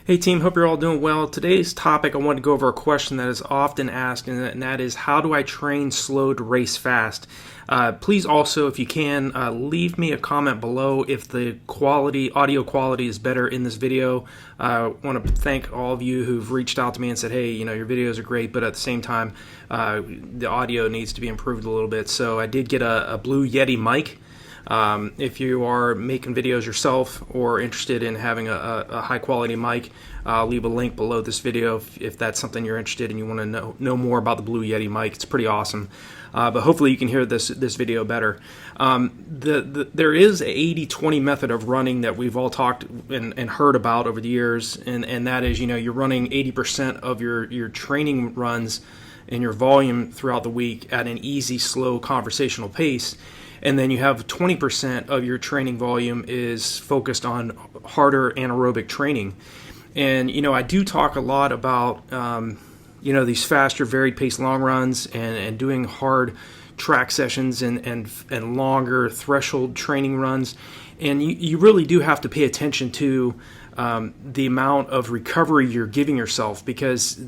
Hey team, hope you're all doing well. Today's topic, I want to go over a question that is often asked, and that is, how do I train slow to race fast? Please also, if you can, leave me a comment below if the audio quality is better in this video. I want to thank all of you who've reached out to me and said, hey, your videos are great, but at the same time, the audio needs to be improved a little bit. So I did get a Blue Yeti mic. If you are making videos yourself or interested in having a high quality mic, I'll leave a link below this video if that's something you're interested in. You want to know more about the Blue Yeti mic. It's pretty awesome. But hopefully you can hear this video better. There is a 80-20 method of running that we've all talked and heard about over the years, and that is, you're running 80% of your training runs and your volume throughout the week at an easy, slow, conversational pace. And then you have 20% of your training volume is focused on harder anaerobic training. And, I do talk a lot about, these faster, varied pace long runs and doing hard track sessions and longer threshold training runs. And you really do have to pay attention to the amount of recovery you're giving yourself, because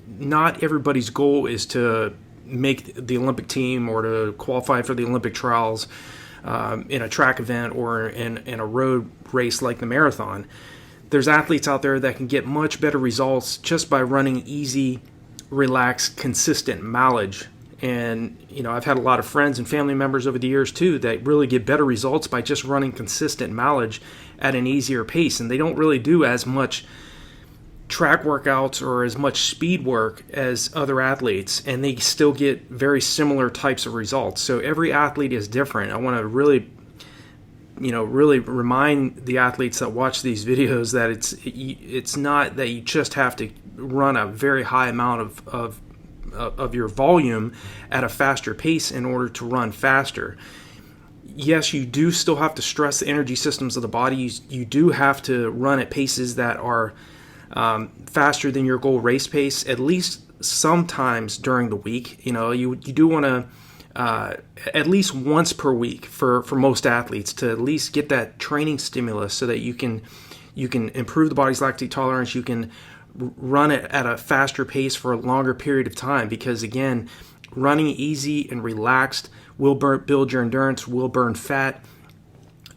not everybody's goal is to make the Olympic team or to qualify for the Olympic trials in a track event or in a road race like the marathon. There's athletes out there that can get much better results just by running easy, relaxed, consistent mileage. And, I've had a lot of friends and family members over the years too that really get better results by just running consistent mileage at an easier pace. And they don't really do as much track workouts or as much speed work as other athletes, and they still get very similar types of results. So every athlete is different. I want to really remind the athletes that watch these videos that it's not that you just have to run a very high amount of your volume at a faster pace in order to run faster. Yes, you do still have to stress the energy systems of the body. You do have to run at paces that are faster than your goal race pace, at least sometimes during the week. You do want to at least once per week for most athletes to at least get that training stimulus so that you can improve the body's lactate tolerance. You can run it at a faster pace for a longer period of time, because again, running easy and relaxed will build your endurance, will burn fat,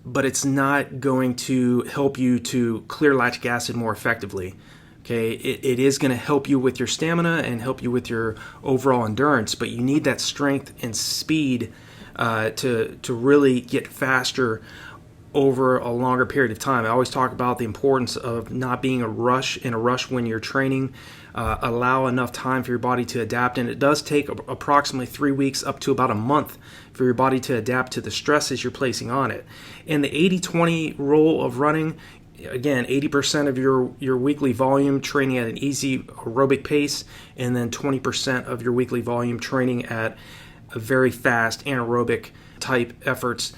but it's not going to help you to clear lactic acid more effectively. Okay, it is going to help you with your stamina and help you with your overall endurance, but you need that strength and speed to really get faster over a longer period of time. I always talk about the importance of not being in a rush when you're training. Allow enough time for your body to adapt, and it does take approximately 3 weeks up to about a month for your body to adapt to the stresses you're placing on it. And the 80-20 rule of running, again, 80% of your weekly volume training at an easy aerobic pace, and then 20% of your weekly volume training at a very fast anaerobic type efforts,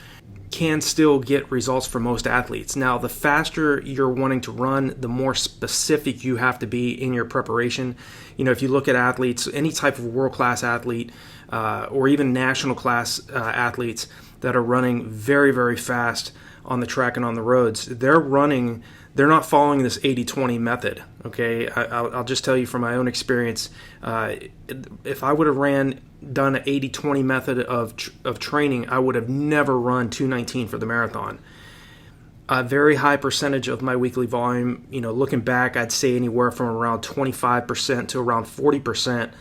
can still get results for most athletes. Now, the faster you're wanting to run, the more specific you have to be in your preparation. If you look at athletes, any type of world-class athlete or even national class athletes that are running very, very fast on the track and on the roads, they're not following this 80-20 method. Okay, I'll just tell you from my own experience, if I would have done an 80-20 method of training, I would have never run 2:19 for the marathon. A very high percentage of my weekly volume, looking back, I'd say anywhere from around 25% to around 40%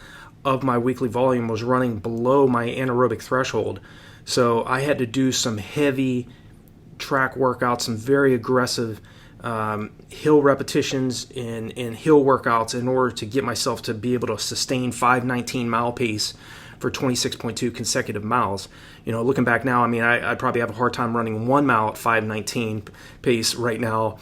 of my weekly volume was running below my anaerobic threshold. So I had to do some heavy track workouts, some very aggressive hill repetitions and hill workouts in order to get myself to be able to sustain 5:19 mile pace for 26.2 consecutive miles. Looking back now, I'd probably have a hard time running 1 mile at 5:19 pace right now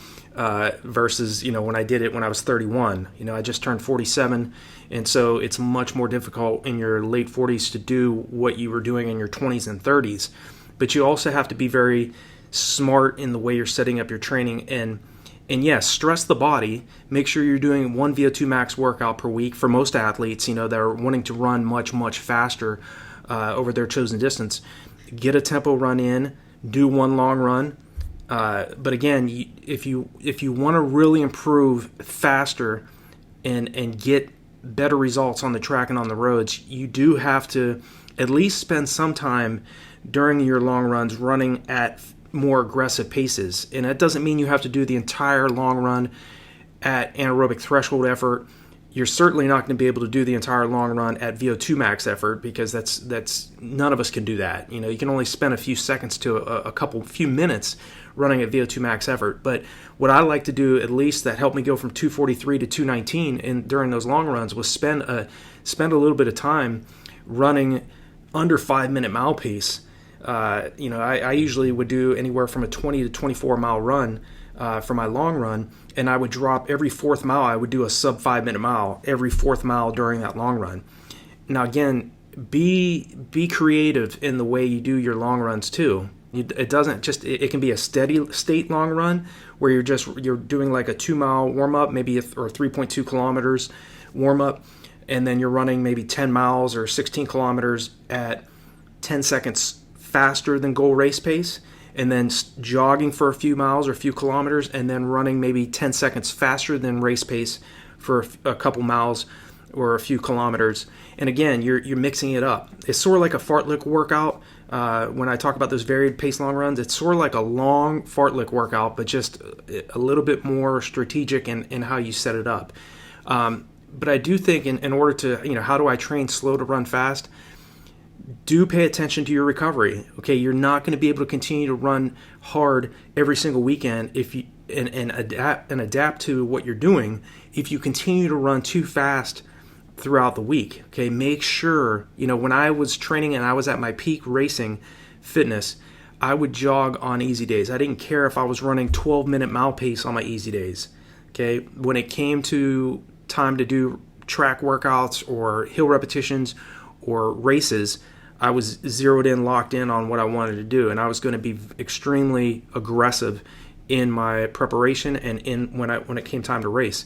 versus, when I did it when I was 31. I just turned 47, and so it's much more difficult in your late 40s to do what you were doing in your 20s and 30s. But you also have to be very smart in the way you're setting up your training, and yes, stress the body. Make sure you're doing 1 VO2 max workout per week for most athletes, that are wanting to run much, much faster over their chosen distance. Get a tempo run in, do one long run, But again, if you want to really improve faster and get better results on the track and on the roads, you do have to at least spend some time during your long runs running at more aggressive paces. And that doesn't mean you have to do the entire long run at anaerobic threshold effort. You're certainly not going to be able to do the entire long run at VO2 max effort, because that's none of us can do that. You can only spend a few seconds to a few minutes running at VO2 max effort. But what I like to do, at least that helped me go from 243 to 219 during those long runs, was spend a little bit of time running under 5-minute mile pace. I usually would do anywhere from a 20 to 24 mile run for my long run, and I would drop every fourth mile. I would do a sub 5-minute mile every fourth mile during that long run. Now again, be creative in the way you do your long runs too. It doesn't just, it can be a steady state long run where you're doing like a 2-mile warm up, maybe or 3.2 kilometers warm up, and then you're running maybe 10 miles or 16 kilometers at 10 seconds faster than goal race pace, and then jogging for a few miles or a few kilometers, and then running maybe 10 seconds faster than race pace for a couple miles or a few kilometers. And again, you're mixing it up. It's sort of like a fartlek workout. When I talk about those varied pace long runs, it's sort of like a long fartlek workout, but just a little bit more strategic in how you set it up. But I do think in order to, how do I train slow to run fast? Do pay attention to your recovery. Okay, you're not going to be able to continue to run hard every single weekend if you and adapt to what you're doing if you continue to run too fast throughout the week. Okay, make sure, when I was training and I was at my peak racing fitness, I would jog on easy days. I didn't care if I was running 12-minute mile pace on my easy days. Okay, when it came to time to do track workouts or hill repetitions or races, I was zeroed in, locked in on what I wanted to do, and I was going to be extremely aggressive in my preparation and when it came time to race.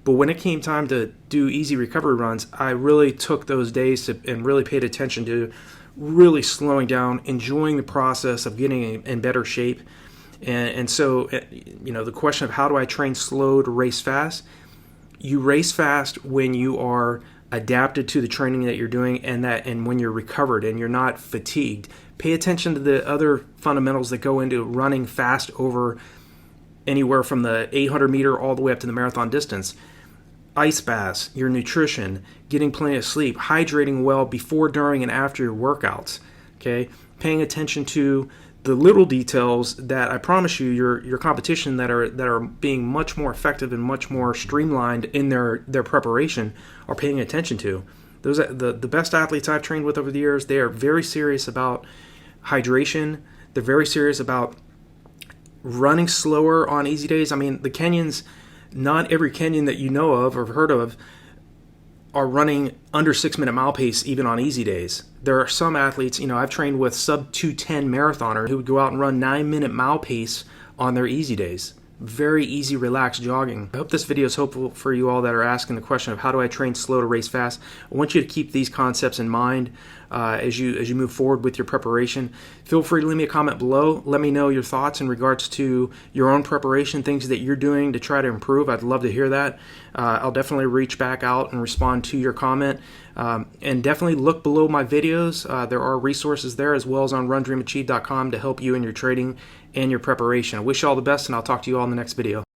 But when it came time to do easy recovery runs, I really took those days and really paid attention to really slowing down, enjoying the process of getting in better shape. And so, the question of how do I train slow to race fast? You race fast when you are adapted to the training that you're doing and when you're recovered and you're not fatigued. Pay attention to the other fundamentals that go into running fast over anywhere from the 800 meter all the way up to the marathon distance. Ice baths, your nutrition, getting plenty of sleep, hydrating well before, during, and after your workouts. Okay, paying attention to the little details that I promise you your competition that are being much more effective and much more streamlined in their preparation are paying attention to. Those the best athletes I've trained with over the years, they are very serious about hydration. They're very serious about running slower on easy days. I mean, the Kenyans, not every Kenyan that you know of or heard of are running under 6-minute mile pace even on easy days. There are some athletes, I've trained with sub 210 marathoner who would go out and run 9-minute mile pace on their easy days. Very easy, relaxed jogging. I hope this video is helpful for you all that are asking the question of how do I train slow to race fast. I want you to keep these concepts in mind as you move forward with your preparation. Feel free to leave me a comment below. Let me know your thoughts in regards to your own preparation, things that you're doing to try to improve. I'd love to hear that. I'll definitely reach back out and respond to your comment. And definitely look below my videos. There are resources there as well as on RunDreamAchieve.com to help you in your training and your preparation. I wish you all the best, and I'll talk to you all in the next video.